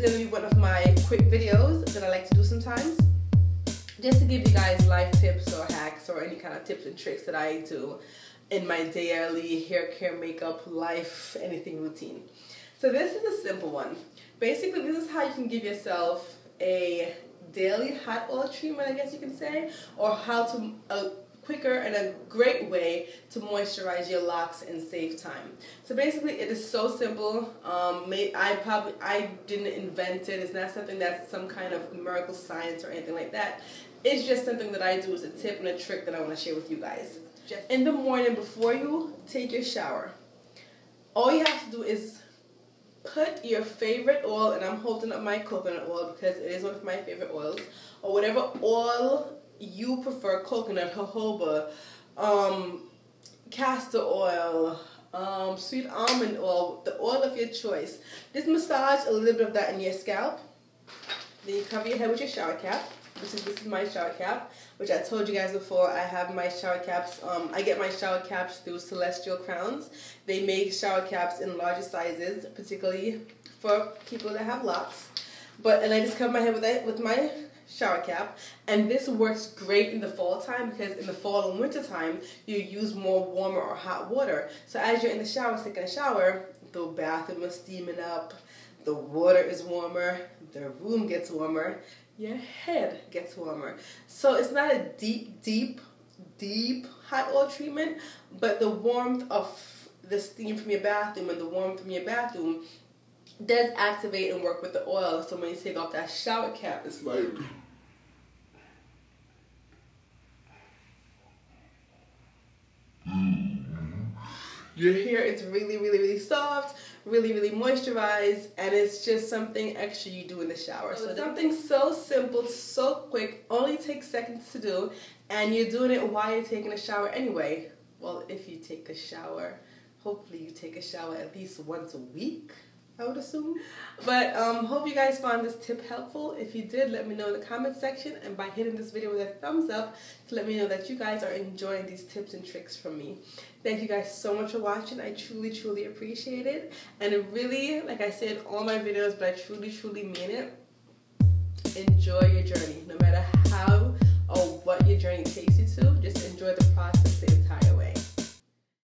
is going to be one of my quick videos that I like to do sometimes, just to give you guys life tips or hacks or any kind of tips and tricks that I do in my daily hair care, makeup, life, anything routine. So this is a simple one. Basically, this is how you can give yourself a daily hot oil treatment, I guess you can say, or how to quicker and a great way to moisturize your locks and save time. So basically, it is so simple. I didn't invent it. It's not something that's some kind of miracle science or anything like that. It's just something that I do as a tip and a trick that I want to share with you guys. Just in the morning before you take your shower, all you have to do is put your favorite oil, and I'm holding up my coconut oil because it is one of my favorite oils, or whatever oil you prefer, coconut, jojoba, castor oil, sweet almond oil, the oil of your choice. Just massage a little bit of that in your scalp. Then you cover your head with your shower cap. This is my shower cap, which I told you guys before. I have my shower caps. I get my shower caps through Celestial Crowns. They make shower caps in larger sizes, particularly for people that have locks. And I just cover my head with my shower cap, and this works great in the fall time because in the fall and winter time you use more warmer or hot water. So as you're in the shower, taking a shower, the bathroom is steaming up, the water is warmer, the room gets warmer, your head gets warmer. So it's not a deep hot oil treatment, but the warmth of the steam from your bathroom and the warmth from your bathroom does activate and work with the oil. So when you take off that shower cap, it's like your hair is really soft, really moisturized, and it's just something extra you do in the shower. So something so simple, so quick, only takes seconds to do, and you're doing it while you're taking a shower anyway. Well, if you take a shower, hopefully you take a shower at least once a week, I would assume. But hope you guys found this tip helpful. If you did, let me know in the comment section, and by hitting this video with a thumbs up to let me know that you guys are enjoying these tips and tricks from me. Thank you guys so much for watching. I truly appreciate it. And it really, like I said in all my videos, but I truly mean it, enjoy your journey. No matter how or what your journey takes you to, just enjoy the process the entire